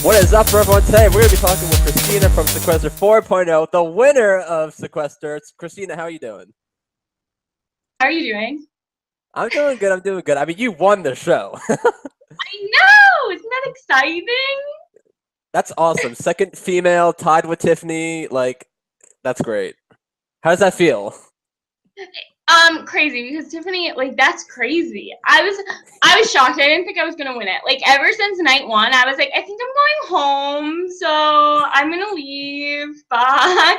What is up for everyone today? We're going to be talking with Christina from Sequester 4.0, the winner of Sequester. Christina, how are you doing? How are you doing? I'm doing good. I'm doing good. I mean, you won the show. I know! Isn't that exciting? That's awesome. Second female, tied with Tiffany. Like, that's great. How does that feel? Crazy, because Tiffany, like, that's crazy. I was shocked. I didn't think I was gonna win it. Like, ever since night one, I was like, I think I'm going home, so I'm gonna leave. Bye.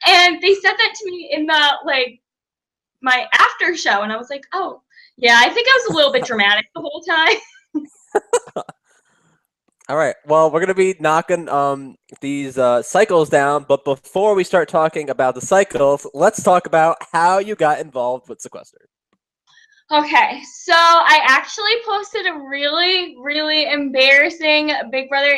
And they said that to me in the, like, my after show, and I was like, oh, yeah, I think I was a little bit dramatic the whole time. All right. Well, we're going to be knocking these cycles down, but before we start talking about the cycles, let's talk about how you got involved with Sequester. Okay, so I actually posted a really, really embarrassing Big Brother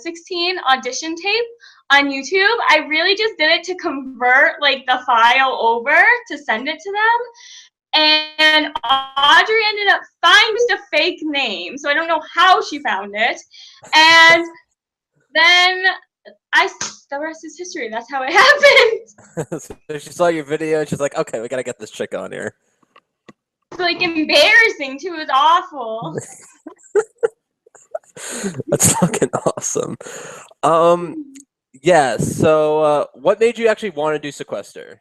16 audition tape on YouTube. I really just did it to convert like the file over to send it to them. And Audrey ended up finding just a fake name, so I don't know how she found it. And then the rest is history. That's how it happened. So she saw your video and she's like, okay, we got to get this chick on here. It's like embarrassing too. It was awful. That's fucking awesome. Yeah, so what made you actually want to do Sequester?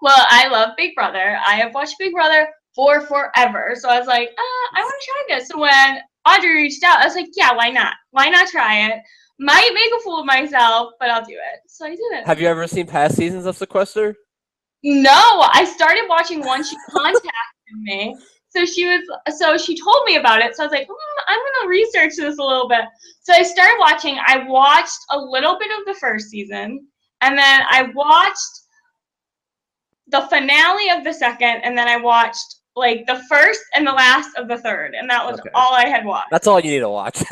Well, I love Big Brother. I have watched Big Brother for forever. So I was like, I want to try this. So when Audrey reached out, I was like, yeah, why not? Why not try it? Might make a fool of myself, but I'll do it. So I did it. Have you ever seen past seasons of Sequester? No, I started watching once she contacted me. So she told me about it. So I was like, I'm going to research this a little bit. So I started watching. I watched a little bit of the first season. And then I watched the finale of the second, and then I watched like the first and the last of the third, and that was all I had watched. That's all you need to watch.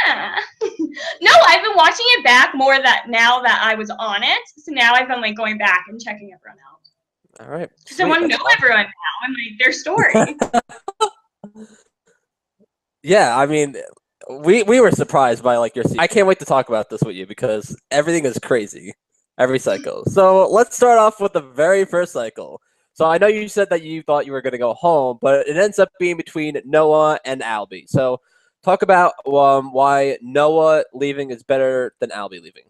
Yeah. No, I've been watching it back more now that I was on it. So now I've been like going back and checking everyone out. All right. Because I want to know everyone now and like their story. Yeah, I mean, we were surprised by like your season. I can't wait to talk about this with you because everything is crazy. Every cycle. So let's start off with the very first cycle. So I know you said that you thought you were going to go home, but it ends up being between Noah and Albie. So talk about why Noah leaving is better than Albie leaving.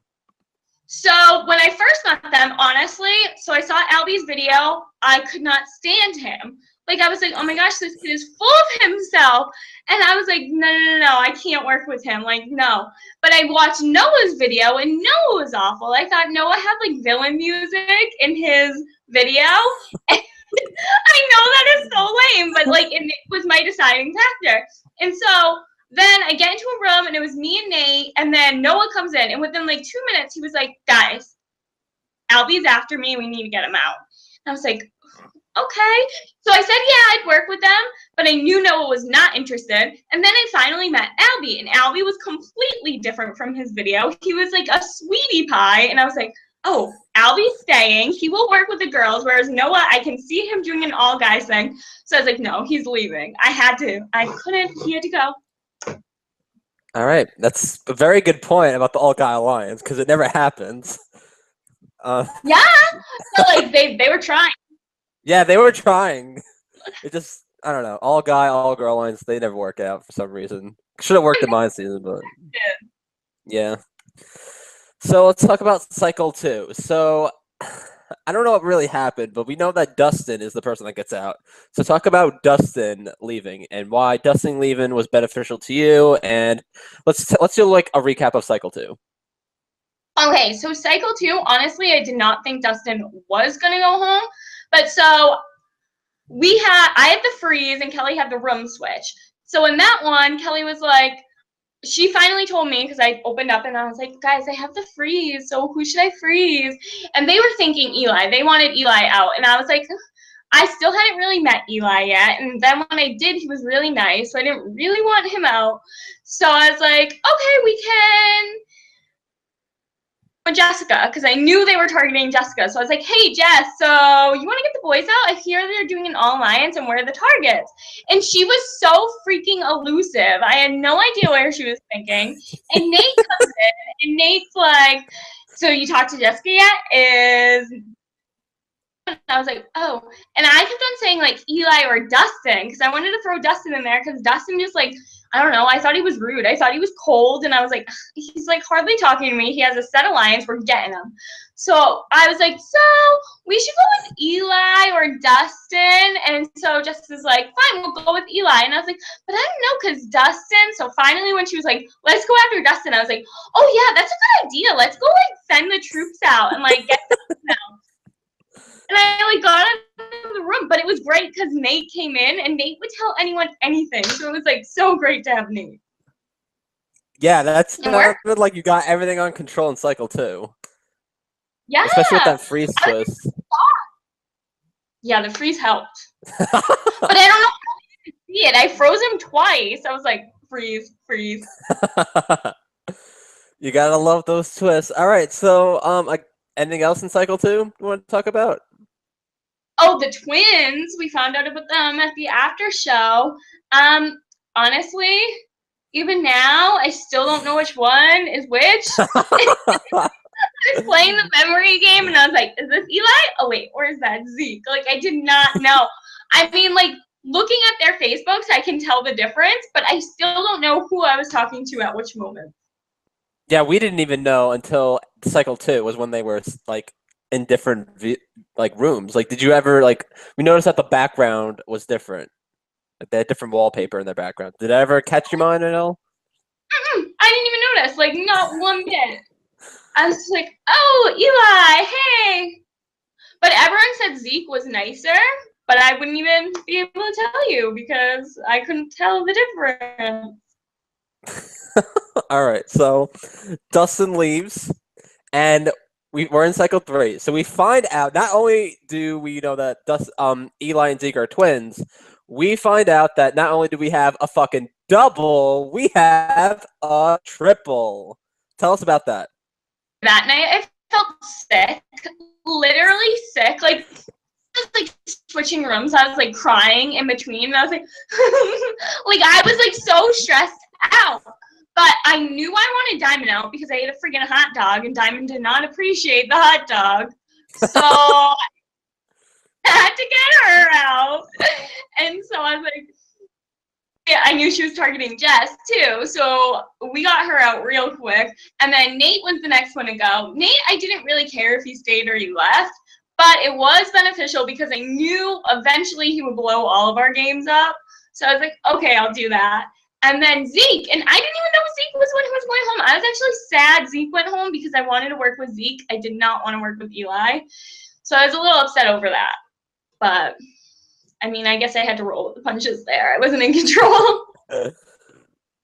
So when I first met them, honestly, so I saw Albie's video. I could not stand him. Like, I was like, oh my gosh, this kid is full of himself. And I was like, no, I can't work with him. Like, no. But I watched Noah's video, and Noah was awful. I thought Noah had, like, villain music in his video. And I know that is so lame, but, like, it was my deciding factor. And so then I get into a room, and it was me and Nate, and then Noah comes in. And within, like, 2 minutes, he was like, guys, Albie's after me. We need to get him out. And I was like, okay. So I said, yeah, I'd work with them, but I knew Noah was not interested. And then I finally met Albie, and Albie was completely different from his video. He was like a sweetie pie, and I was like, oh, Albie's staying. He will work with the girls, whereas Noah, I can see him doing an all guys thing. So I was like, no, he's leaving. I had to. I couldn't. He had to go. All right. That's a very good point about the all guy alliance because it never happens. Yeah. So like they were trying. Yeah, they were trying. It just, I don't know. All guy, all girl lines, they never work out for some reason. Should have worked in my season, but yeah. So let's talk about cycle 2. So I don't know what really happened, but we know that Dustin is the person that gets out. So talk about Dustin leaving and why Dustin leaving was beneficial to you, and let's do like a recap of cycle 2. Okay, so cycle 2, honestly, I did not think Dustin was gonna go home. But so I had the freeze and Kelly had the room switch. So in that one, Kelly was like, she finally told me, because I opened up and I was like, guys, I have the freeze. So who should I freeze? And they were thinking Eli. They wanted Eli out. And I was like, I still hadn't really met Eli yet. And then when I did, he was really nice. So I didn't really want him out. So I was like, okay, we can Jessica, because I knew they were targeting Jessica. So I was like, hey, Jess, so you want to get the boys out. I hear they're doing an all-alliance, and where are the targets? And she was so freaking elusive. I had no idea where she was thinking. And Nate comes in, and Nate's like, so you talked to Jessica yet? I was like, oh. And I kept on saying, like, Eli or Dustin, because I wanted to throw Dustin in there, because Dustin just, like, I don't know, I thought he was rude. I thought he was cold, and I was like, he's, like, hardly talking to me. He has a set alliance. We're getting him. So I was like, so we should go with Eli or Dustin. And so Jessica's like, fine, we'll go with Eli. And I was like, but I don't know, because Dustin. So finally, when she was like, let's go after Dustin, I was like, oh, yeah, that's a good idea. Let's go, like, send the troops out and, like, get them out. And I, like, got out of the room, but it was great because Nate came in, and Nate would tell anyone anything. So it was, like, so great to have Nate. Yeah, that's good. Like, you got everything on control in Cycle 2. Yeah. Especially with that freeze twist. Yeah, the freeze helped. But I don't know how I didn't see it. I froze him twice. I was like, freeze, freeze. You gotta love those twists. All right, so, anything else in Cycle 2 you want to talk about? Oh, the twins. We found out about them at the after show. Honestly, even now, I still don't know which one is which. I was playing the memory game, and I was like, is this Eli? Oh, wait, or is that Zeke? Like, I did not know. I mean, like, looking at their Facebooks, I can tell the difference, but I still don't know who I was talking to at which moment. Yeah, we didn't even know until Cycle 2 was when they were, like, in different, like, rooms. Like, did you ever, like, we noticed that the background was different. Like, they had different wallpaper in their background. Did that ever catch your mind at all? I didn't even notice, like, not one bit. I was like, oh, Eli, hey. But everyone said Zeke was nicer, but I wouldn't even be able to tell you because I couldn't tell the difference. All right, so Dustin leaves, and we're in Cycle 3. So we find out, not only do we know that Eli and Zeke are twins, we find out that not only do we have a fucking double, we have a triple. Tell us about that. That night, I felt sick, literally sick. Like, I was like switching rooms. I was like crying in between. And I was like, like I was like so stressed out. But I knew I wanted Diamond out because I ate a freaking hot dog, and Diamond did not appreciate the hot dog. So I had to get her out. And so I was like, yeah, I knew she was targeting Jess too, so we got her out real quick. And then Nate was the next one to go. Nate, I didn't really care if he stayed or he left, but it was beneficial because I knew eventually he would blow all of our games up. So I was like, okay, I'll do that. And then Zeke, and I didn't even know Zeke was when he was going home. I was actually sad Zeke went home because I wanted to work with Zeke. I did not want to work with Eli. So I was a little upset over that. But I mean, I guess I had to roll with the punches there. I wasn't in control.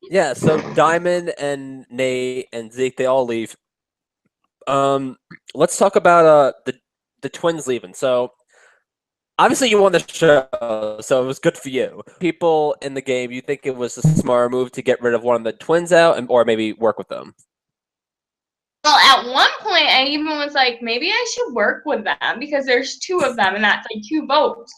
Yeah, so Diamond and Nate and Zeke, they all leave. Let's talk about the twins leaving. So obviously you won the show, so it was good for you. People in the game, you think it was a smart move to get rid of one of the twins out, or maybe work with them? Well, at one point, I even was like, maybe I should work with them because there's two of them, and that's like 2 votes.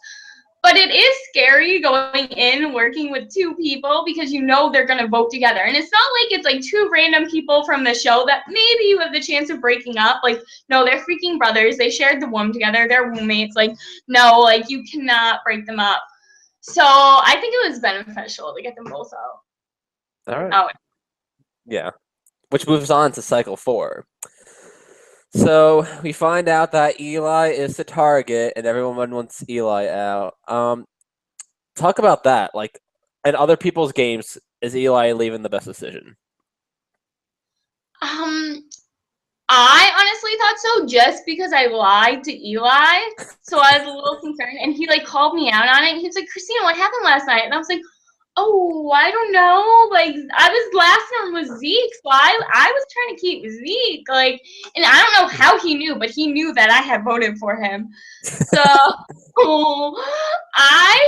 But it is scary going in working with 2 people because you know they're going to vote together. And it's not like it's like 2 random people from the show that maybe you have the chance of breaking up. Like, no, they're freaking brothers. They shared the womb together. They're roommates. Like, no, like you cannot break them up. So I think it was beneficial to get them both out. All right. Yeah. Which moves on to Cycle 4. So we find out that Eli is the target, and everyone wants Eli out. Talk about that. Like, in other people's games, is Eli leaving the best decision? I honestly thought so, just because I lied to Eli. So I was a little concerned, and he like called me out on it. He was like, "Christina, what happened last night?" And I was like, oh, I don't know. Like, I was last one was Zeke, so I was trying to keep Zeke. Like, and I don't know how he knew, but he knew that I had voted for him. So I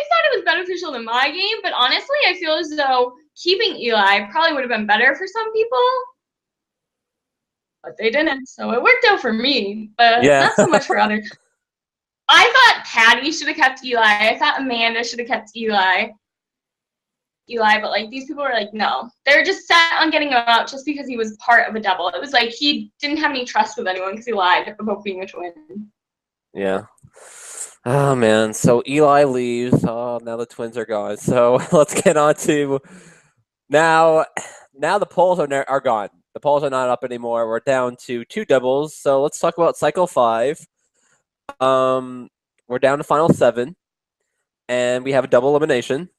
thought it was beneficial to my game, but honestly, I feel as though keeping Eli probably would have been better for some people. But they didn't, so it worked out for me, but not so much for others. I thought Patty should have kept Eli. I thought Amanda should have kept Eli, but like these people were like, no. They're just set on getting him out just because he was part of a double. It was like he didn't have any trust with anyone because he lied about being a twin. Yeah. Oh man. So Eli leaves. Oh, now the twins are gone. So let's get on to now. Now the polls are gone. The polls are not up anymore. We're down to 2 doubles. So let's talk about cycle 5. We're down to final 7, and we have a double elimination.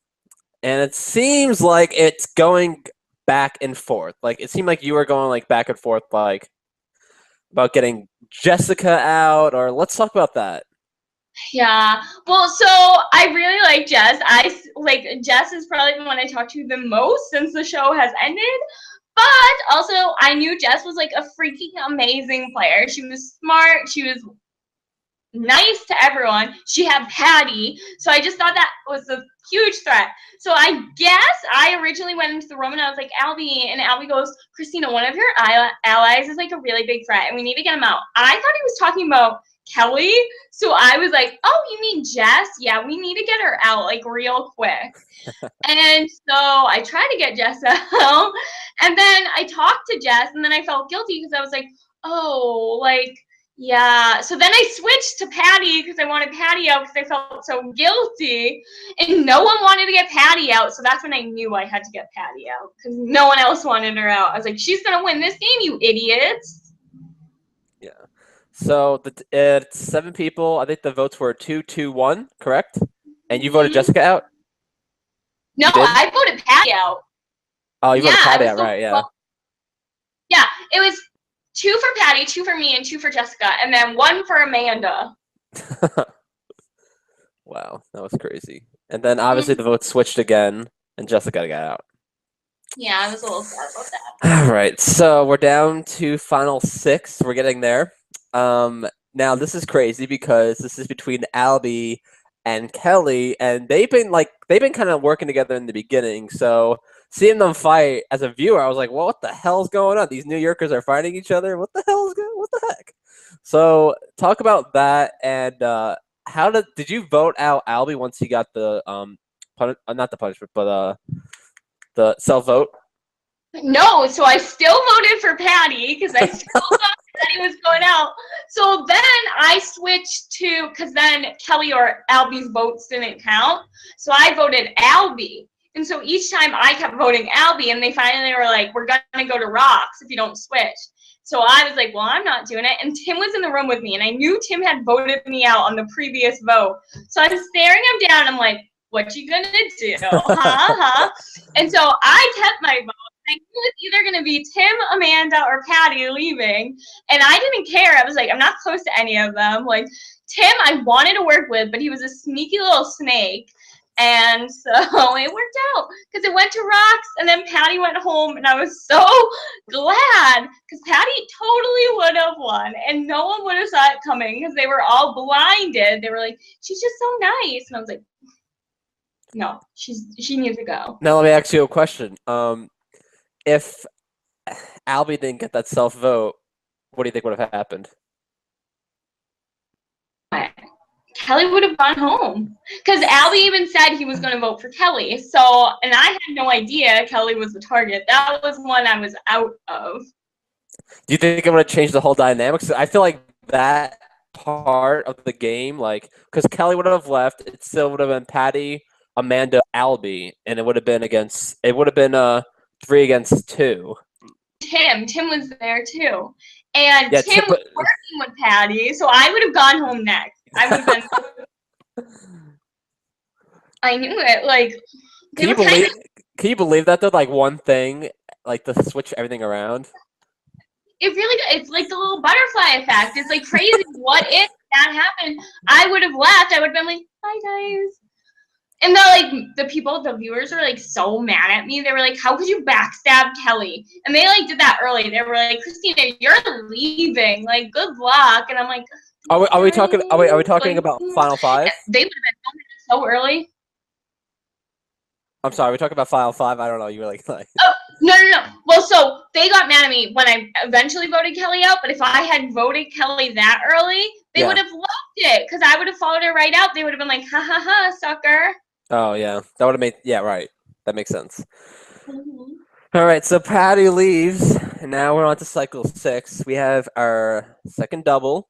And it seems like it's going back and forth. Like it seemed like you were going like back and forth, like about getting Jessica out. Or let's talk about that. Yeah. Well, so I really like Jess. Jess is probably the one I talked to the most since the show has ended. But also, I knew Jess was like a freaking amazing player. She was smart. She was nice to everyone. She had Patty. So I just thought that was a huge threat. So I guess I originally went into the room and I was like, Albie. And Albie goes, Christina, one of your allies is like a really big threat and we need to get him out. I thought he was talking about Kelly. So I was like, oh, you mean Jess? Yeah, we need to get her out like real quick. And so I tried to get Jess out. And then I talked to Jess and then I felt guilty because I was like, oh, like, yeah. So then I switched to Patty because I wanted Patty out because I felt so guilty. And no one wanted to get Patty out. So that's when I knew I had to get Patty out because no one else wanted her out. I was like, she's going to win this game, you idiots. Yeah. So it's 7 people. I think the votes were 2-2-1, correct? And you voted Jessica out? No, I voted Patty out. Oh, you voted Patty out, right? Yeah. Yeah, it was 2 for Patty, 2 for me, and 2 for Jessica, and then 1 for Amanda. Wow, that was crazy. And then obviously the votes switched again, and Jessica got out. Yeah, I was a little sad about that. All right, so we're down to final 6. We're getting there. Now this is crazy because this is between Albie and Kelly, and they've been kind of working together in the beginning. So seeing them fight as a viewer, I was like, well, what the hell's going on? These New Yorkers are fighting each other. What the heck? So talk about that. And how did you vote out Albie once he got the not the punishment, but the self vote? No, so I still voted for Patty because I still thought Patty was going out. So then I switched to, because then Kelly or Albie's votes didn't count. So I voted Albie. And so each time I kept voting Albie, and they finally were like, we're going to go to Rocks if you don't switch. So I was like, well, I'm not doing it. And Tim was in the room with me, and I knew Tim had voted me out on the previous vote. So I'm staring him down. I'm like, what you gonna do? And so I kept my vote. I knew it was either going to be Tim, Amanda, or Patty leaving. And I didn't care. I was like, I'm not close to any of them. Like, Tim, I wanted to work with, but he was a sneaky little snake. And so it worked out because it went to Rocks, and then Patty went home, and I was so glad because Patty totally would have won, and no one would have saw it coming because they were all blinded. They were like, she's just so nice. And I was like, no, she needs to go. Now let me ask you a question. If Albie didn't get that self vote, what do you think would have happened? Kelly would have gone home because Albie even said he was going to vote for Kelly. So, and I had no idea Kelly was the target. That was one I was out of. Do you think it would have changed the whole dynamics? I feel like that part of the game, like, because Kelly would have left, it still would have been Patty, Amanda, Albie, and it would have been 3 against 2. Tim was there too. And yeah, Tim was working with Patty, so I would have gone home next. I would have been I knew it. Like, can you believe that though? Like one thing, like to switch everything around. It's like the little butterfly effect. It's like crazy. What if that happened? I would have left. I would have been like, bye guys. And the viewers were like so mad at me. They were like, how could you backstab Kelly? And they like did that early. They were like, Christina, you're leaving. Like, good luck. And I'm like, are we talking about Final 5? They would have been so early. I'm sorry, we're talking about Final 5. I don't know. You were like oh, no. Well, so they got mad at me when I eventually voted Kelly out. But if I had voted Kelly that early, They would have loved it because I would have followed her right out. They would have been like, ha ha ha, sucker. Oh yeah, that would have made right. That makes sense. All right, so Patty leaves, and now we're on to cycle 6. We have our second double.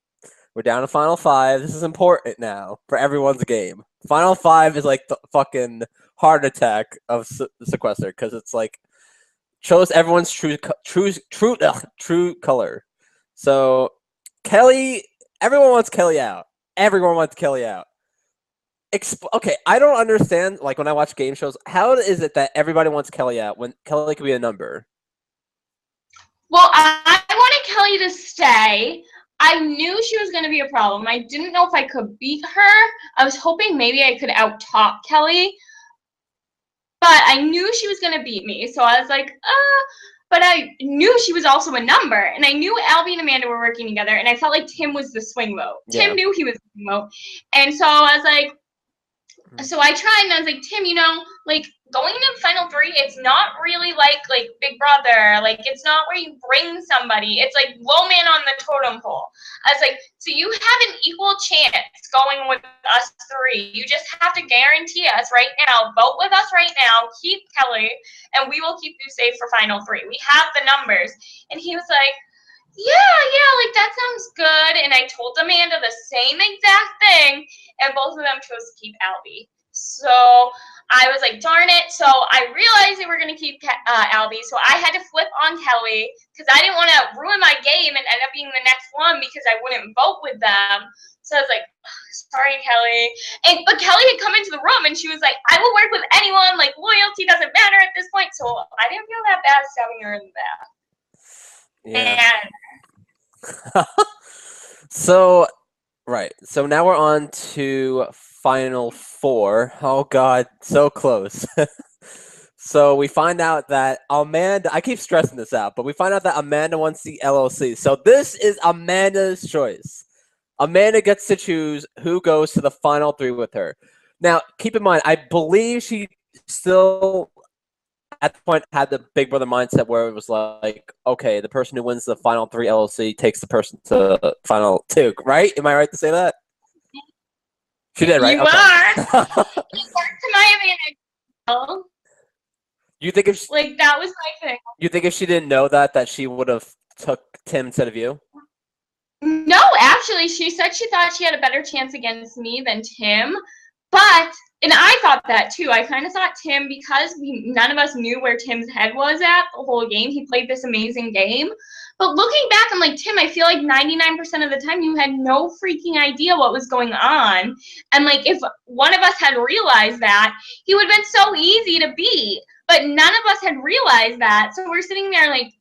We're down to final 5. This is important now for everyone's game. Final 5 is like the fucking heart attack of Sequester because it's like shows everyone's true color. So Kelly, everyone wants Kelly out. Everyone wants Kelly out. Okay, I don't understand. Like when I watch game shows, how is it that everybody wants Kelly out when Kelly could be a number? Well, I wanted Kelly to stay. I knew she was going to be a problem. I didn't know if I could beat her. I was hoping maybe I could out-top Kelly. But I knew she was going to beat me. So I was like, but I knew she was also a number. And I knew Albie and Amanda were working together. And I felt like Tim was the swing vote. Yeah. Tim knew he was the swing vote. And so I was like, so I tried and I was like, Tim, you know, like going into final 3, it's not really like Big Brother. Like it's not where you bring somebody. It's like low man on the totem pole. I was like, so you have an equal chance going with us 3. You just have to guarantee us right now, vote with us right now, keep Kelly, and we will keep you safe for final 3. We have the numbers. And he was like, yeah, like that sounds good. And I told Amanda the same exact thing, and both of them chose to keep Albie. So I was like, darn it. So I realized they were going to keep Albie, so I had to flip on Kelly because I didn't want to ruin my game and end up being the next one because I wouldn't vote with them. So I was like, sorry, Kelly. But Kelly had come into the room, and she was like, I will work with anyone. Like, loyalty doesn't matter at this point. So I didn't feel that bad stabbing her in the back. Yeah. So now we're on to final 4. Oh god, so close. So we find out that Amanda, I keep stressing this out, but we find out that Amanda wants the LLC. So this is Amanda's choice. Amanda gets to choose who goes to the final 3 with her. Now, keep in mind, I believe she still at the point had the Big Brother mindset where it was like, okay, the person who wins the final 3 LLC takes the person to final 2, right? Am I right to say that? She did, right? You are. It worked to my advantage. You think if that was my thing. You think if she didn't know that she would have took Tim instead of you? No, actually, she said she thought she had a better chance against me than Tim, and I thought that too. I kind of thought Tim, because none of us knew where Tim's head was at the whole game. He played this amazing game. But looking back, I'm like, Tim, I feel like 99% of the time you had no freaking idea what was going on. And like, if one of us had realized that, he would have been so easy to beat. But none of us had realized that. So we're sitting there like,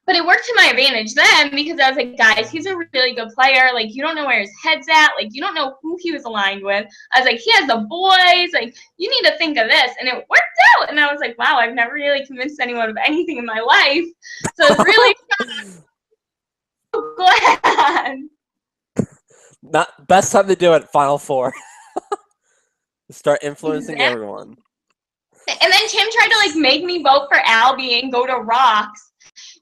but it worked to my advantage then, because I was like, guys, he's a really good player. Like, you don't know where his head's at. Like, you don't know who he was aligned with. I was like, he has the boys. Like, you need to think of this. And it worked out. And I was like, wow, I've never really convinced anyone of anything in my life. So it's really glad. Not best time to do it, final 4. Start influencing everyone. And then Tim tried to like make me vote for Albie and go to Rocks.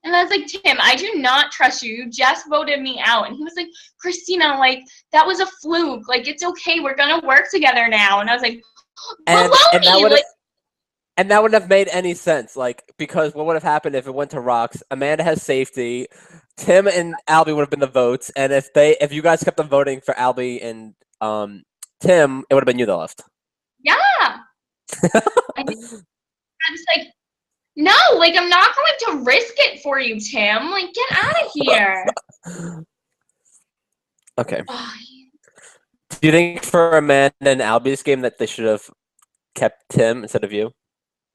And I was like, Tim, I do not trust you. You just voted me out. And he was like, Christina, like, that was a fluke. Like, it's okay. We're going to work together now. And I was like, and that wouldn't have made any sense. Like, because what would have happened if it went to Rocks? Amanda has safety. Tim and Albie would have been the votes. And if you guys kept on voting for Albie and Tim, it would have been you that left. Yeah. I was like, no, like, I'm not going to risk it for you, Tim. Like, get out of here. Okay. Do you think for Amanda and Albie's game that they should have kept Tim instead of you?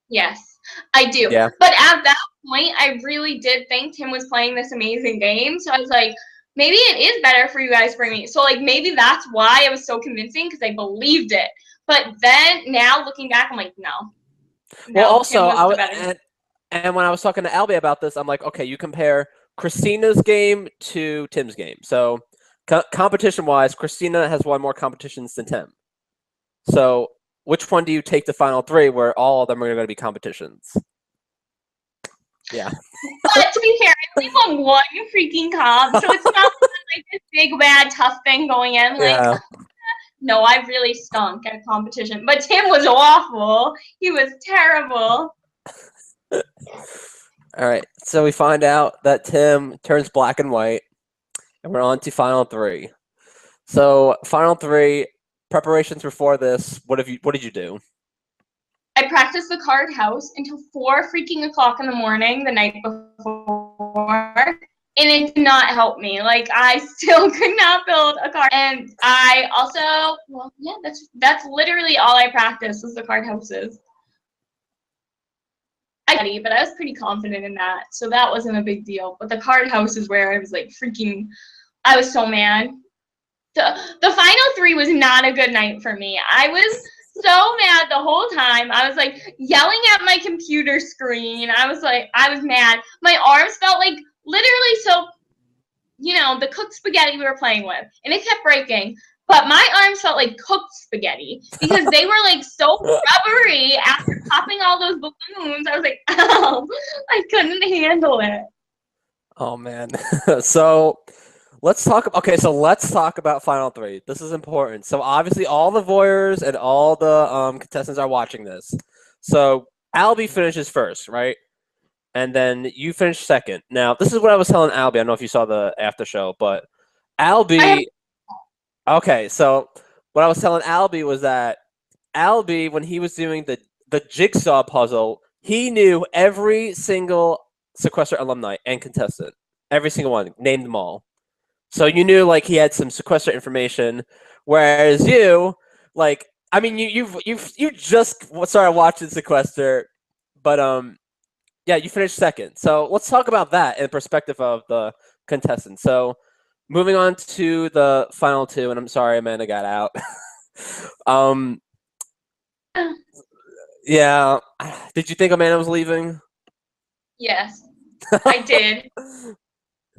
Yes, I do. Yeah. But at that point, I really did think Tim was playing this amazing game. So I was like, maybe it is better for you guys to bring me. So, like, maybe that's why it was so convincing, because I believed it. But then, now, looking back, I'm like, no. Well, also, and when I was talking to Albie about this, I'm like, okay, you compare Christina's game to Tim's game. So competition-wise, Christina has won more competitions than Tim. So which one do you take the final 3 where all of them are going to be competitions? Yeah. But to be fair, I only won one freaking comp, so it's not like this big, bad, tough thing going in. Like, Yeah. no, I really stunk at competition. But Tim was awful. He was terrible. All right. So we find out that Tim turns black and white, and we're on to final three. So final three preparations before this. What did you do? I practiced the card house until 4 freaking o'clock in the morning the night before, and it did not help me. Like, I still could not build a card. And I also, well, yeah, that's literally all I practiced was the card houses. But I was pretty confident in that, so that wasn't a big deal. But the card house is where I was like freaking, I was so mad. The final three was not a good night for me. I was so mad the whole time. I was like yelling at my computer screen. I was mad. My arms felt like literally so, the cooked spaghetti we were playing with, and it kept breaking. But my arms felt like cooked spaghetti because they were like so rubbery after popping all those balloons. I was like, ow, I couldn't handle it. Oh man. So let's talk about final three. This is important. So obviously all the voyeurs and all the contestants are watching this. So Albie finishes first, right? And then you finish second. Now, this is what I was telling Albie. I don't know if you saw the after show, but Albie. Okay, so what I was telling Albie was that Albie, when he was doing the jigsaw puzzle, he knew every single Sequester alumni and contestant, every single one, named them all. So you knew like he had some Sequester information, whereas you, like, I mean, you just started watching Sequester, but yeah, you finished second. So let's talk about that in perspective of the contestants. So moving on to the final two, and I'm sorry Amanda got out. Yeah, did you think Amanda was leaving? Yes, I did.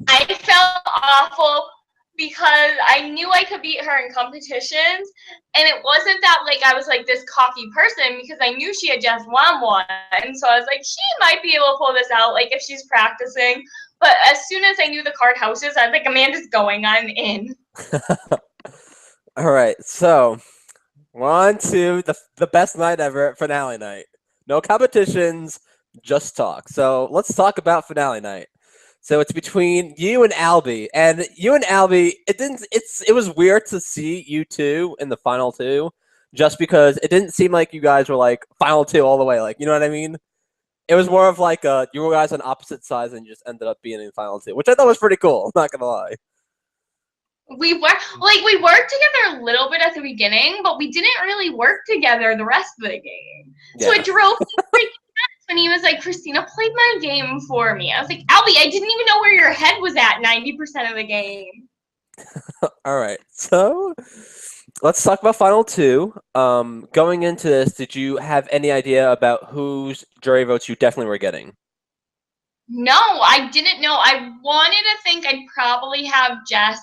I felt awful because I knew I could beat her in competitions, and it wasn't that like I was like this cocky person because I knew she had just won one, and so I was like, she might be able to pull this out, like if she's practicing. But as soon as I knew the card houses, I was like, Amanda's going, I'm in. All right, so we're on to the best night ever, finale night. No competitions, just talk. So let's talk about finale night. So it's between you and Albie, and you and Albie. It was weird to see you two in the final two, just because it didn't seem like you guys were like final two all the way. Like, you know what I mean? It was more of like you were guys on opposite sides and you just ended up being in final two, which I thought was pretty cool. I'm not gonna lie. We worked together a little bit at the beginning, but we didn't really work together the rest of the game. Yeah. So it drove me freaking nuts when he was like, Christina played my game for me. I was like, Albie, I didn't even know where your head was at 90% of the game. All right, so let's talk about final two. Going into this, did you have any idea about whose jury votes you definitely were getting? No, I didn't know. I wanted to think I'd probably have Jess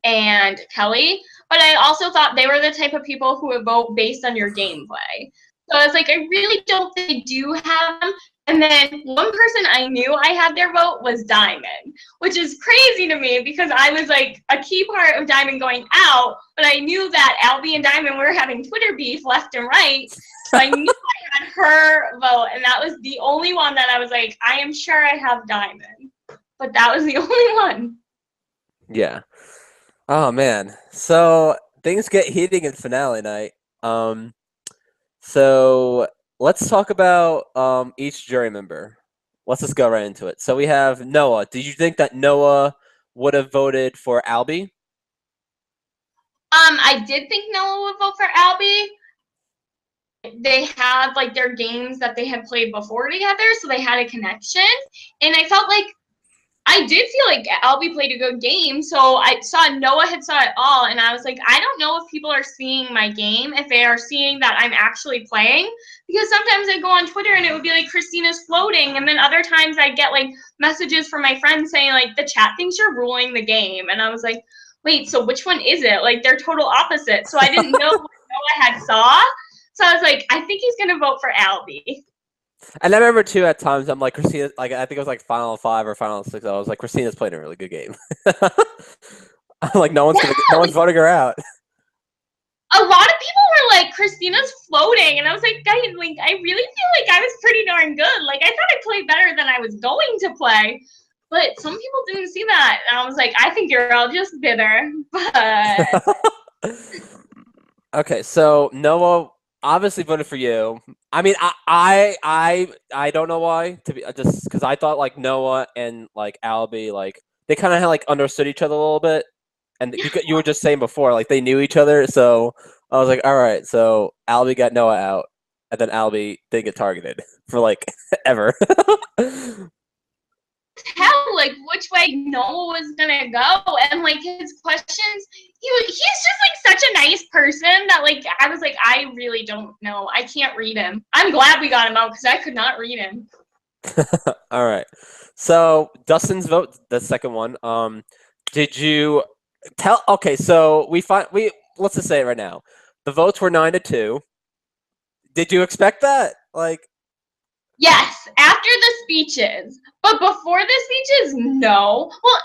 and Kelly, but I also thought they were the type of people who would vote based on your gameplay. So I was like, I really don't think I do have them. And then one person I knew I had their vote was Diamond, which is crazy to me because I was like a key part of Diamond going out, but I knew that Albie and Diamond were having Twitter beef left and right. So I knew I had her vote, and that was the only one that I was like, I am sure I have Diamond. But that was the only one. Yeah. Oh man, so things get heating in finale night. So let's talk about each jury member. Let's just go right into it. So we have Noah. Did you think that Noah would have voted for Albie? I did think Noah would vote for Albie. They had like their games that they had played before together, so they had a connection, and I felt like I did feel like Albie played a good game, so I saw Noah had saw it all, and I was like, I don't know if people are seeing my game, if they are seeing that I'm actually playing, because sometimes I go on Twitter and it would be like, Christina's floating, and then other times I'd get like messages from my friends saying like, the chat thinks you're ruling the game, and I was like, wait, so which one is it? Like, they're total opposite, so I didn't know what Noah had saw, so I was like, I think he's going to vote for Albie. And I remember too at times I'm like Christina, like I think it was like Final Five or Final Six. I was like Christina's playing a really good game. I'm like no one's Yeah, voting her out. a lot of people were like, Christina's floating. And I was like, guys, like, I really feel like I was pretty darn good. Like, I thought I played better than I was going to play. But some people didn't see that. And I was like, I think you're all just bitter. But Okay, so Noah obviously voted for you. I mean, I don't know why to be just because I thought like Noah and like Albie like they kind of like understood each other a little bit, and because you were just saying before like they knew each other, so I was like, all right, so Albie got Noah out, and then Albie didn't get targeted for like ever. tell like which way Noah was gonna go, and like his questions, he's just like such a nice person that like I was like, I really don't know, I can't read him. I'm glad we got him out because I could not read him. All right, so Dustin's vote, the second one. Did you tell? Okay, so we let's just say it right now. The votes were 9-2. Did you expect that? Like, Yes, after the speeches. But before the speeches, no. Well,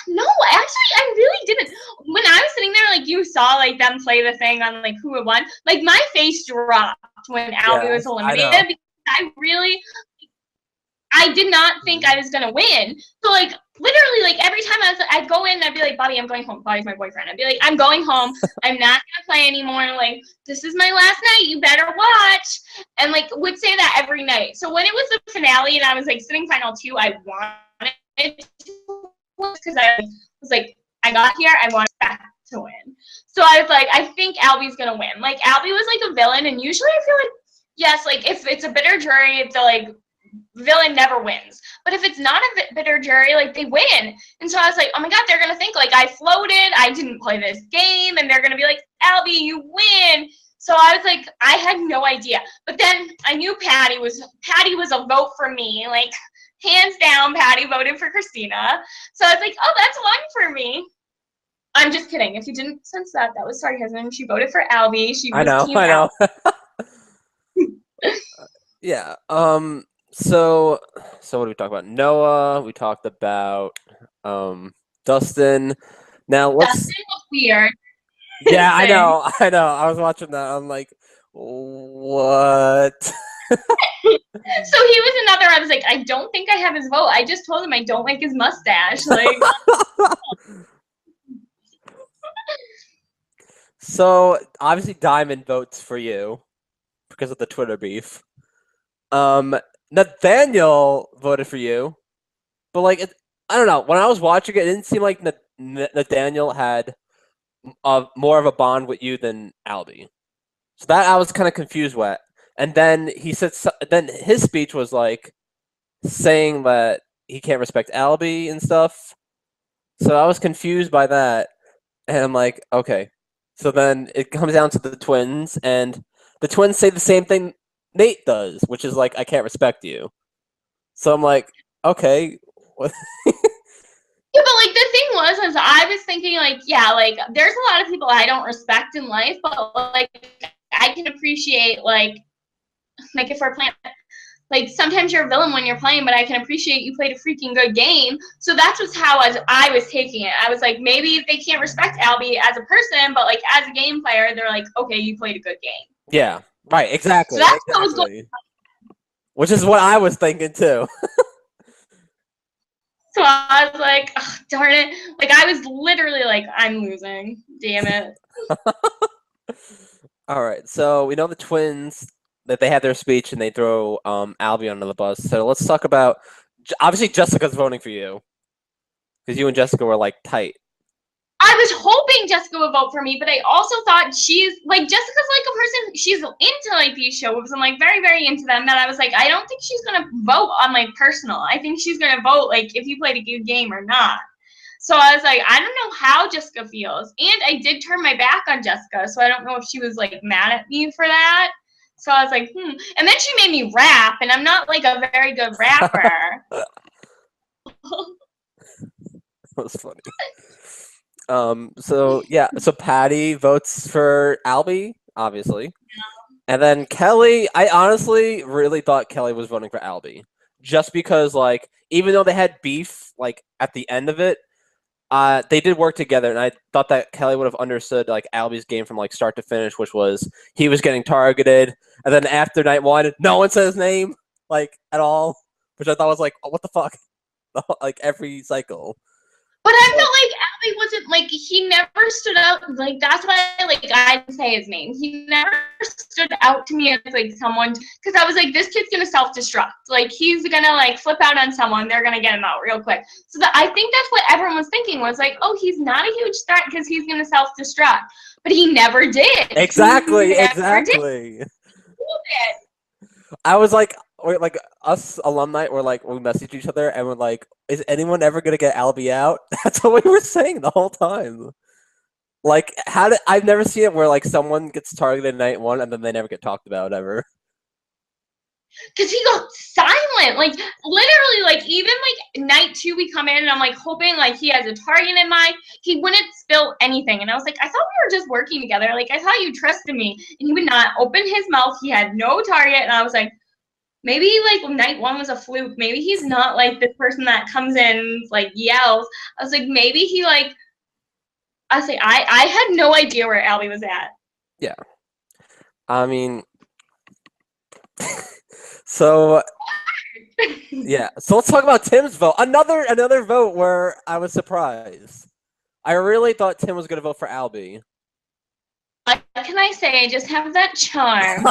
no, actually, I really didn't. When I was sitting there, like, you saw, like, them play the thing on, like, who had won. Like, my face dropped when Albie yeah, was I eliminated know. because I did not think I was gonna win. So like literally like every time I'd go in, I'd be like, Bobby, I'm going home. Bobby's my boyfriend. I'd be like, I'm going home. I'm not gonna play anymore. Like, this is my last night. You better watch. And like would say that every night. So when it was the finale and I was like sitting final two, I wanted to because I was like, I got here, I want to win. So I was like, I think Albie's gonna win. Like Albie was like a villain, and usually I feel like yes, like if it's a bitter jury, it's a like villain never wins. But if it's not a bitter jury, like they win. And so I was like, oh my god, they're gonna think like I floated, I didn't play this game, and they're gonna be like, Albie, you win. So I was like, I had no idea. But then I knew Patty was a vote for me. Like hands down, Patty voted for Christina. So I was like, oh, that's one for me. I'm just kidding. If you didn't sense that, that was sarcasm. She voted for Albie. She I was know. team I know. Albie. Yeah. So what did we talk about? Noah. We talked about Dustin. Now let's. Dustin was weird. Yeah, I Same. know. I know. I was watching that. I'm like, what? So he was another. I was like, I don't think I have his vote. I just told him I don't like his mustache. Like, So obviously Diamond votes for you because of the Twitter beef. Nathaniel voted for you, but like I don't know. When I was watching it, it didn't seem like Nathaniel had more of a bond with you than Albie. So that I was kind of confused with. And then he said, then his speech was like saying that he can't respect Albie and stuff. So I was confused by that, and I'm like, okay. So then it comes down to the twins, and the twins say the same thing Nate does, which is like, I can't respect you. So I'm like, okay. yeah, but like the thing was, is I was thinking like, yeah, like there's a lot of people I don't respect in life, but like I can appreciate like if we're playing, like sometimes you're a villain when you're playing, but I can appreciate you played a freaking good game. So that's just how I was taking it. I was like, maybe they can't respect Albie as a person, but like as a game player, they're like, okay, you played a good game. Yeah, right, So exactly, that's what was going. which is what I was thinking too. So I was like, oh, darn it. Like I was literally like, I'm losing. Damn it. All right, so we know the twins that they had their speech and they throw Albie under the bus. So let's talk about obviously Jessica's voting for you because you and Jessica were like tight. I was hoping Jessica would vote for me, but I also thought she's like Jessica's like a person, she's into like these shows and like very, very into them. That I was like, I don't think she's gonna vote on like personal. I think she's gonna vote like if you played a good game or not. So I was like, I don't know how Jessica feels. And I did turn my back on Jessica, so I don't know if she was like mad at me for that. So I was like, And then she made me rap, and I'm not like a very good rapper. That was funny. So yeah, so Patty votes for Albie, obviously. And then Kelly, I honestly really thought Kelly was voting for Albie, just because like even though they had beef like at the end of it, they did work together, and I thought that Kelly would have understood like Albie's game from like start to finish, which was he was getting targeted, and then after night one, no one said his name like at all, which I thought was like, oh, what the fuck, like every cycle. But I felt like Albie wasn't like he never stood out. Like that's why I didn't say his name. He never stood out to me as like someone because I was like, this kid's gonna self-destruct. Like he's gonna like flip out on someone. They're gonna get him out real quick. So I think that's what everyone was thinking was like, oh, he's not a huge threat because he's gonna self-destruct. But he never did. Exactly. I was like, us alumni were like, we messaged each other and we're like, is anyone ever gonna get Albie out? That's what we were saying the whole time. Like, I've never seen it where like someone gets targeted night one and then they never get talked about ever. Because he got silent, like literally, like even like night two, we come in and I'm like hoping like he has a target in mind. He wouldn't spill anything, and I was like, I thought we were just working together. Like I thought you trusted me, and he would not open his mouth. He had no target, and I was like, maybe like night one was a fluke. Maybe he's not like this person that comes in like yells. I was like, maybe he like. I was like, I had no idea where Albie was at. Yeah, I mean. So yeah, so let's talk about Tim's vote. Another vote where I was surprised. I really thought Tim was gonna vote for Albie. What can I say? I just have that charm.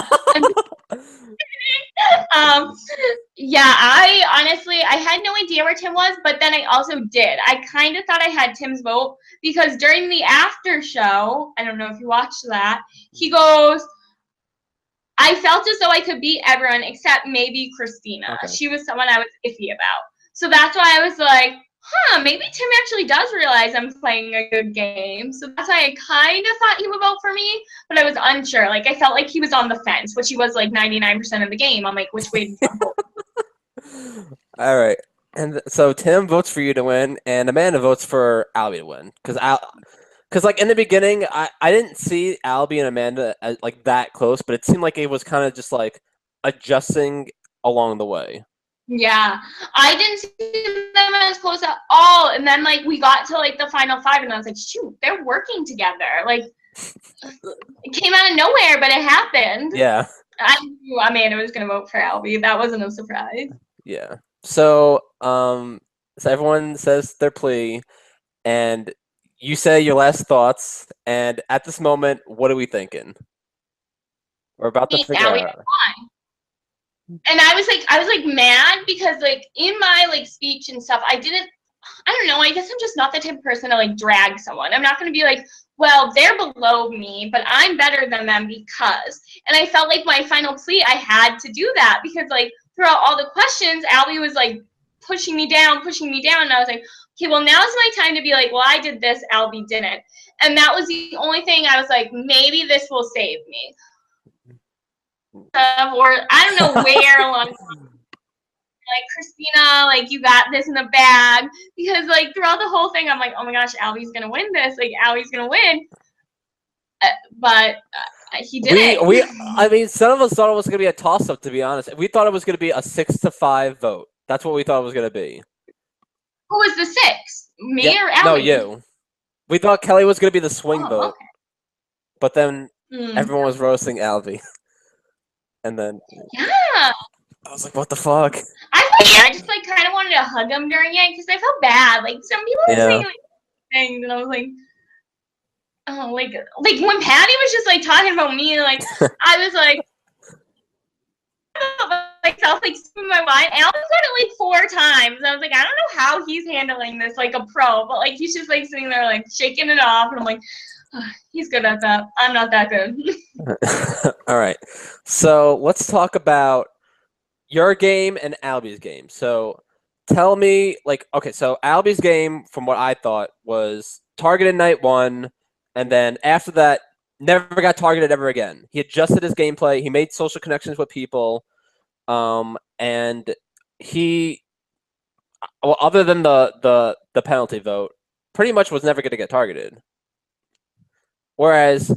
Yeah, I honestly I had no idea where Tim was, but then I also did. I kind of thought I had Tim's vote because during the after show, I don't know if you watched that, he goes, I felt as though I could beat everyone except maybe Christina. Okay. She was someone I was iffy about. So that's why I was like, maybe Tim actually does realize I'm playing a good game. So that's why I kind of thought he would vote for me, but I was unsure. Like, I felt like he was on the fence, which he was like 99% of the game. I'm like, which way do you vote? All right. And so Tim votes for you to win, and Amanda votes for Albie to win. Because like in the beginning, I didn't see Albie and Amanda as, like that close, but it seemed like it was kind of just like adjusting along the way. Yeah, I didn't see them as close at all. And then like we got to like the final five, and I was like, shoot, they're working together. Like it came out of nowhere, but it happened. Yeah. I knew Amanda was gonna vote for Albie. That wasn't a surprise. Yeah. So so everyone says their plea, and you say your last thoughts. And at this moment, what are we thinking? We're about to figure Albie out. And I was like mad because like in my like speech and stuff, I don't know, I guess I'm just not the type of person to like drag someone. I'm not gonna be like, well, they're below me, but I'm better than them because. And I felt like my final plea, I had to do that because like throughout all the questions, Albie was like pushing me down, and I was like, okay, well now's my time to be like, well, I did this, Albie didn't. And that was the only thing I was like, maybe this will save me. Or I don't know where along like Christina, like you got this in the bag because like throughout the whole thing, I'm like, oh my gosh, Albie's gonna win this, like Albie's gonna win, but he didn't. I mean, some of us thought it was gonna be a toss up. To be honest, we thought it was gonna be a 6-5 vote. That's what we thought it was gonna be. Who was the six? Me or Albie? No, you. We thought Kelly was gonna be the swing vote, okay. but then everyone was roasting Albie. And then yeah, I was like, "What the fuck?" I just like kind of wanted to hug him during it because I felt bad. Like some people were saying like things, and I was like, oh, like when Patty was just like talking about me, like I was like, myself like speaking my mind. And I almost got it like 4 times. I was like, I don't know how he's handling this like a pro, but like he's just like sitting there like shaking it off, and I'm like. He's good at that. I'm not that good. All right. So let's talk about your game and Albie's game. So tell me, like, okay, so Albie's game, from what I thought, was targeted night 1, and then after that, never got targeted ever again. He adjusted his gameplay. He made social connections with people, and he, well, other than the penalty vote, pretty much was never going to get targeted. Whereas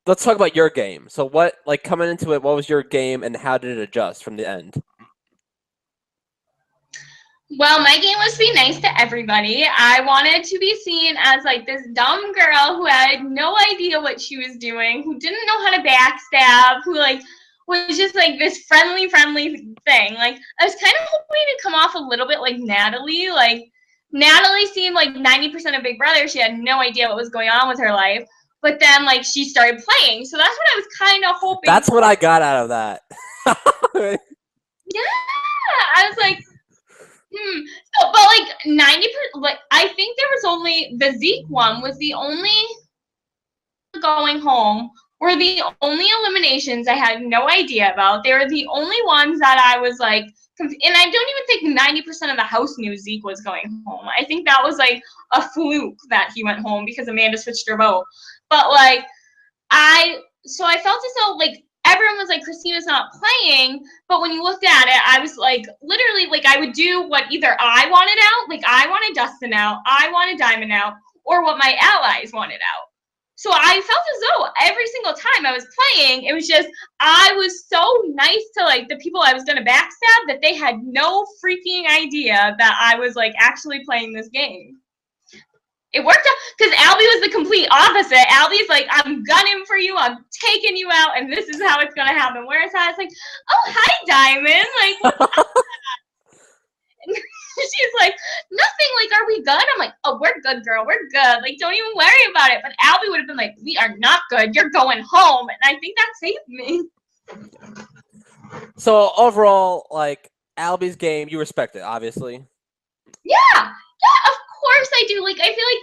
let's talk about your game. So what, like, coming into it, what was your game and how did it adjust from the end? Well, my game was to be nice to everybody. I wanted to be seen as like this dumb girl who had no idea what she was doing, who didn't know how to backstab, who like was just like this friendly thing. Like I was kind of hoping to come off a little bit like Natalie. Like Natalie seemed like 90% of Big Brother. She had no idea what was going on with her life. But then like she started playing. So that's what I was kind of hoping. That's what I got out of that. Yeah. I was like, So, but like 90%, like I think there was only the Zeke one was the only going home were the only eliminations I had no idea about. They were the only ones that I was like, and I don't even think 90% of the house knew Zeke was going home. I think that was like a fluke that he went home because Amanda switched her vote. But like so I felt as though like everyone was like, Christina's not playing, but when you looked at it, I was like, literally, like I would do what either I wanted out, like I wanted Dustin out, I wanted Diamond out, or what my allies wanted out. So I felt as though every single time I was playing, it was just, I was so nice to like the people I was going to backstab that they had no freaking idea that I was like actually playing this game. It worked out because Albie was the complete opposite. Albie's like, I'm gunning for you, I'm taking you out, and this is how it's gonna happen. Whereas I was like, oh hi Diamond, like what's up? And she's like, nothing, like, are we good? I'm like, oh, we're good, girl, we're good. Like, don't even worry about it. But Albie would have been like, we are not good, you're going home. And I think that saved me. So overall, like Albie's game, you respect it, obviously. Yeah, of course I do. Like I feel like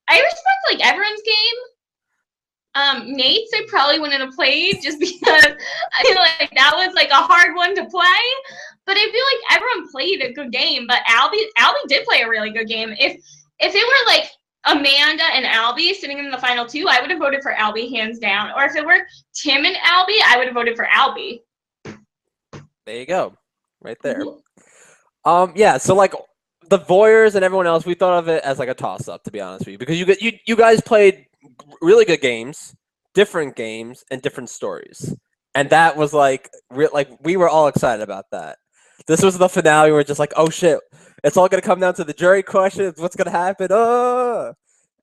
I respect like everyone's game. Nate's I probably wouldn't have played just because I feel like that was like a hard one to play. But I feel like everyone played a good game. But Albie did play a really good game. If it were like Amanda and Albie sitting in the final two, I would have voted for Albie hands down. Or if it were Tim and Albie, I would have voted for Albie. There you go, right there. Yeah. So like the Voyeurs and everyone else, we thought of it as like a toss-up, to be honest with you, because you guys played really good games, different games, and different stories, and that was like we were all excited about that. This was the finale. We were just like, oh shit, it's all gonna come down to the jury questions. What's gonna happen?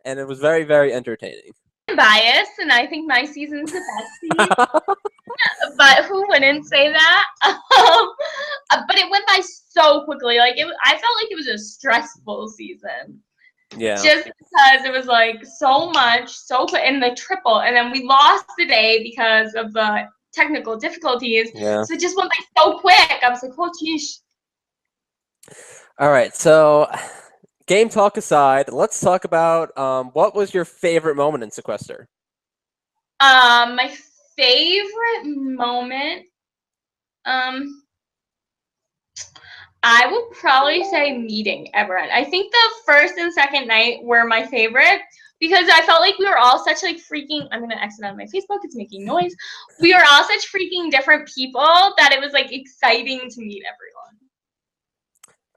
And it was very, very entertaining. I'm biased, and I think my season's the best season. But who wouldn't say that? But it went by so quickly. Like I felt like it was a stressful season. Yeah. Just because it was like so much, so quick, and the triple, and then we lost the day because of the technical difficulties. Yeah. So it just went by so quick. I was like, oh geez. All right. So, game talk aside, let's talk about what was your favorite moment in Sequester? My favorite moment, I would probably say meeting everyone. I think the first and second night were my favorite because I felt like we were all such like freaking, I'm going to exit out of my Facebook, it's making noise. We were all such freaking different people that it was like exciting to meet everyone.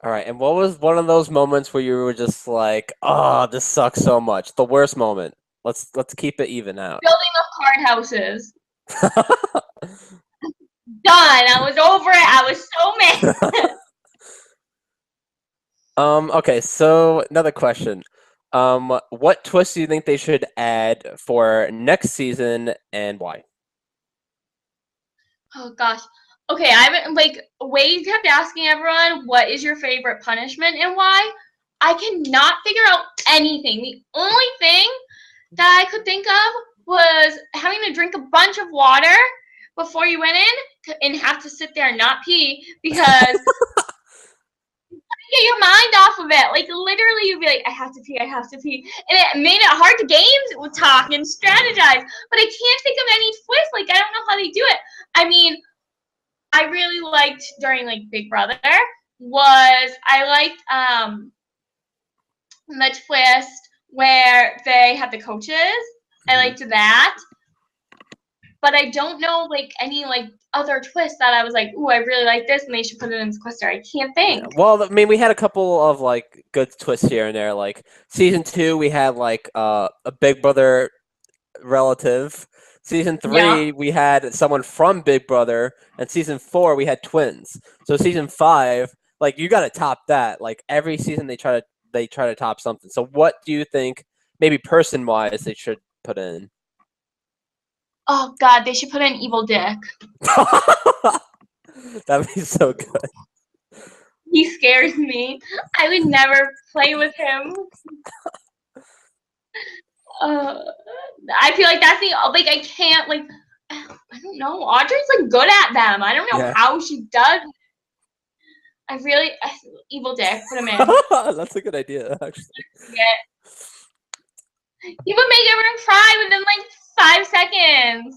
All right, and what was one of those moments where you were just like, oh, this sucks so much? The worst moment. Let's keep it even out. Building up card houses. Done. I was over it. I was so mad. Okay, so another question. What twist do you think they should add for next season and why? Oh gosh. Okay, I haven't like Wade kept asking everyone what is your favorite punishment and why. I cannot figure out anything. The only thing that I could think of was having to drink a bunch of water before you went in and have to sit there and not pee because get your mind off of it. Like literally you'd be like, I have to pee. And it made it hard to games with talk and strategize. But I can't think of any twist. Like I don't know how they do it. I mean, I really liked during like Big Brother was I liked the twist where they had the coaches. I liked that. But I don't know like any like other twist that I was like, ooh, I really like this and they should put it in Sequester. I can't think. Yeah. Well, I mean, we had a couple of like good twists here and there. Like season 2, we had like a Big Brother relative Season 3, Yeah. we had someone from Big Brother, and season 4, we had twins. So season 5, like you got to top that. Like every season, they try to top something. So what do you think, maybe person wise, they should put in? Oh God, they should put in Evil Dick. That'd be so good. He scares me. I would never play with him. I feel like that's like I can't like I don't know. Audrey's like good at them. I don't know how she does. Evil Dick, put him in. That's a good idea, actually. Yeah. You would make everyone cry within like 5 seconds.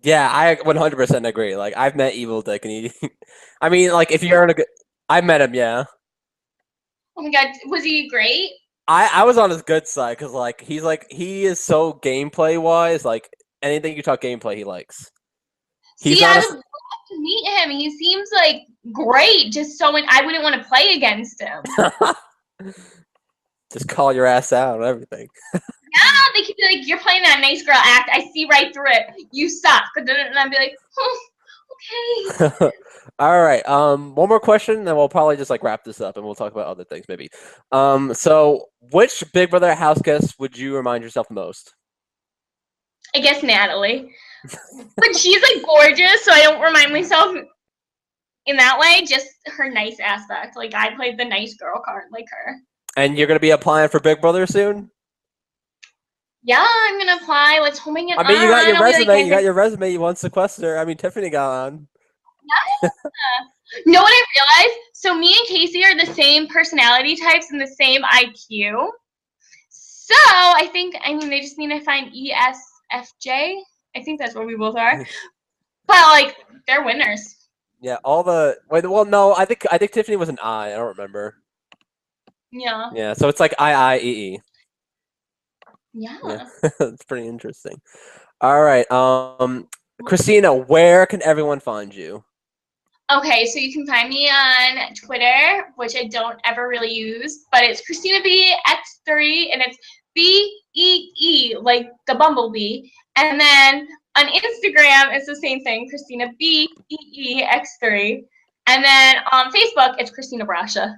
Yeah, I 100% agree. Like I've met Evil Dick, and he, I mean, like if you're in a good, I met him, yeah. Oh my God, was he great? I was on his good side because like he is so gameplay wise. Like anything you talk gameplay, he likes. See, I would love to meet him. He seems like great. Just so I wouldn't want to play against him. Just call your ass out and everything. Yeah, they could be like, "You're playing that nice girl act. I see right through it. You suck." And I'd be like, "Oh, okay." All right. One more question, then we'll probably just like wrap this up, and we'll talk about other things maybe. So which Big Brother house guest would you remind yourself the most? I guess Natalie, but she's like gorgeous, so I don't remind myself in that way. Just her nice aspect. Like I played the nice girl card, like her. And you're gonna be applying for Big Brother soon? Yeah, I'm gonna apply. Let's hope I get on. I mean, you got your resume. Like, you got your resume. You won Sequester. I mean, Tiffany got on. Yeah. Know what I realized? So me and Casey are the same personality types and the same IQ. So I mean, they just need to find ESFJ. I think that's what we both are. But like, they're winners. Yeah, well, no, I think Tiffany was an I. I don't remember. Yeah. Yeah, so it's like IIEE. Yeah. It's pretty interesting. All right, Christina, where can everyone find you? Okay, so you can find me on Twitter, which I don't ever really use, but it's Christina B X3, and it's BEE, like the bumblebee. And then on Instagram, it's the same thing, Christina BEE X3. And then on Facebook, it's Christina Braccia.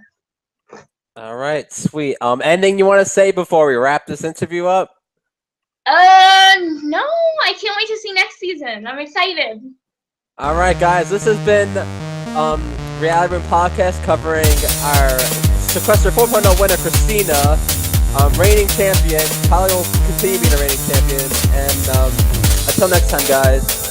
All right, sweet. Anything you want to say before we wrap this interview up? No, I can't wait to see next season. I'm excited. All right, guys, this has been Reality Room Podcast covering our Sequester 4.0 winner, Christina, reigning champion. Probably will continue being a reigning champion. And until next time, guys.